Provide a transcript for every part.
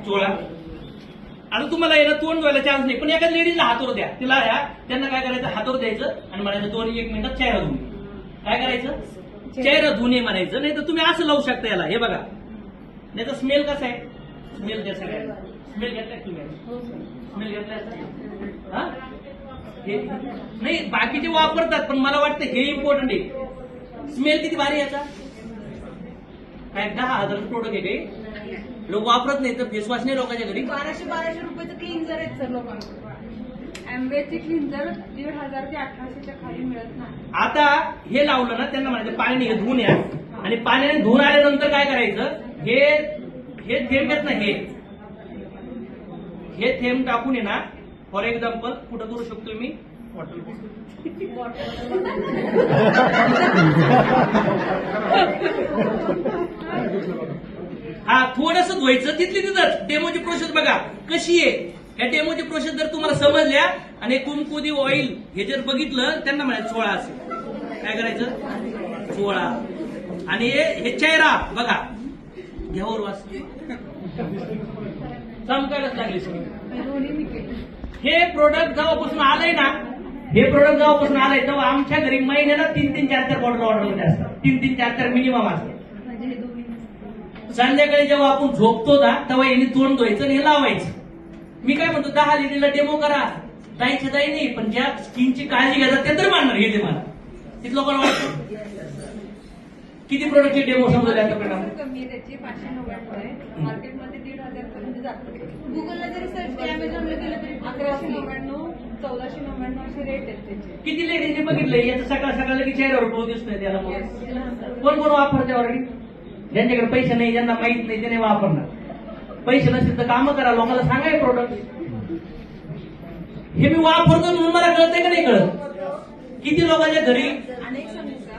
चोळा. आता तुम्हाला याला तोंड धुवायला चान्स नाही, पण एका लेडीजला हातोर द्या, तिला त्यांना काय करायचं, हातोर द्यायचं आणि म्हणायचं 2-1 मिनिटात चेहरा धुवून. काय करायचं, चेहरा धुणे म्हणायचं. नाही तर तुम्ही असं लावू शकता याला. हे बघा, नाही तर स्मेल कसा आहे, स्मेल द्या सगळ्यांना. स्मेल घेतलाय तुम्ही, स्मेल घेतलाय हा. नाही बाकीचे वापरतात, पण मला वाटतं हे इम्पॉर्टंट आहे. स्मेल किती भारी याचा. काय 10,000 प्रोडक्ट आहे काही, लोक वापरत नाही तर फेसवॉश नाही लोकांच्या घरी. 1200 रुपयाचं क्लिन्झर आहेत सर लोकांकडे. एम्बेचे क्लिन्झर 1,500 ते 1,800च्या खाली मिळत नाही. आता हे लावलं ना, त्यांना म्हणायचं पाणी हे धुवून या, आणि पाण्याने धुवून आल्यानंतर काय करायचं, हे थेंब आहेत ना, हे थेंब टाकून आहे ना, फॉर एक्झाम्पल कुठं करू शकतो मी, हा थोडंसं धुवायचं तिथली तिथं. डेमोची प्रोसेस बघा कशी आहे. या डेमोची प्रोसेस जर तुम्हाला समजल्या आणि कुमकुदी ऑइल हे जर बघितलं, त्यांना म्हणायचं चोळा. असेल काय करायचं, चोळा. आणि हे चेहरा बघा, घ्यावर वास चमकायलाच लागले सगळे. हे प्रोडक्ट जेव्हापासून आलंय ना, हे प्रोडक्ट जेव्हापासून आलंय तेव्हा आमच्या घरी महिन्याला 3-3, 4-4 बॉटल ऑर्डर होते असतात. 3-3, 4-4 मिनिमम असते. संध्याकाळी जेव्हा आपण झोपतो ना, तेव्हा यांनी तोंड धुवायचं आणि हे लावायचं. मी काय म्हणतो, 10 लेडीला डेमो करा, जायचं जाई नाही, पण ज्या स्किनची काळजी घेतात ते तर मानणार. हे ते मला तिथे लोकांना वाटतं. किती प्रोडक्टची डेमो समजले आतापर्यंत. कमी त्याची 599 आहे, मार्केटमध्ये 1,500 पर्यंत जातो. गुगलला जरी सर्च केलं, अमेझॉनला गेलं तरी 1199, 1499 असे रेट आहेत त्याचे. किती लेडीजने बघितलंय याचं सकाळ सकाळ लगेच चेहऱ्यावर ग्लो दिसतोय त्याला. कोण कोण वापरते ऑलरेडी. ज्यांच्याकडे पैसे नाही, ज्यांना माहित नाही, त्याने वापरणार. पैसे नसतील तर कामं करा, लोकांना सांगाय प्रोडक्ट. हे मी वापरतो म्हणून मला कळतंय का नाही कळत. किती लोकांच्या घरी अनेक समस्या,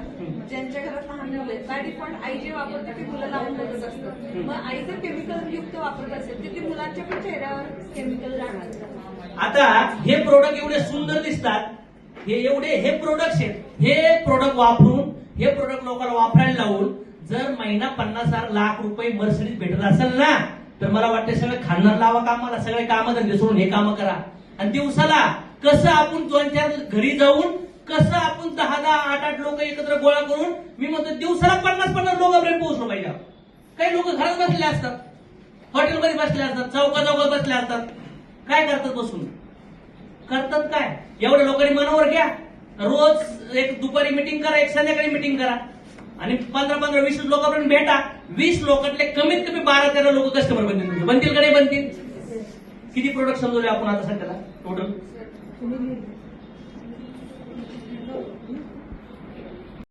ज्यांच्या घरात लहान मुलं आहेत, बाय डिफॉल्ट आई जे वापरते ते मुलं लावून बघत असतं. मग आई जर केमिकल युक्त वापरत असेल तर ती मुलांच्या पण चेहऱ्यावर केमिकल जाणार. आता हे प्रोडक्ट एवढे सुंदर दिसतात, हे प्रोडक्ट आहेत. हे प्रोडक्ट वापरून, हे प्रोडक्ट लोकांना वापरायला लावून जर महिना 50 लाख रुपये मर्सिडीज भेटत असेल ना, तर मला वाटतं सगळं खाणार लावा कामाला, सगळे कामं धंदे सोडून हे कामं करा. आणि दिवसाला कसं आपण 2-4 घरी जाऊन, कसं आपण 10-10, 8-8 लोक एकत्र गोळा करून, मी म्हणतो दिवसाला 50-50 लोकांपर्यंत पोहोचलो पाहिजे. काही लोक घरात बसले असतात, हॉटेलमध्ये बसले असतात, चौकात बसले असतात. काय करतात बसून, करतात काय. एवढ्या लोकांनी मनावर घ्या, रोज एक दुपारी मिटिंग करा, एक संध्याकाळी मिटिंग करा, आणि 15-15, 20 लोकांपर्यंत भेटा. 20 लोकांतले कमीत कमी 12-13 लोक कस्टमर बनतील. बनतील का नाही बनतील. किती प्रोडक्ट समजवले आपण आता सध्याला टोटल.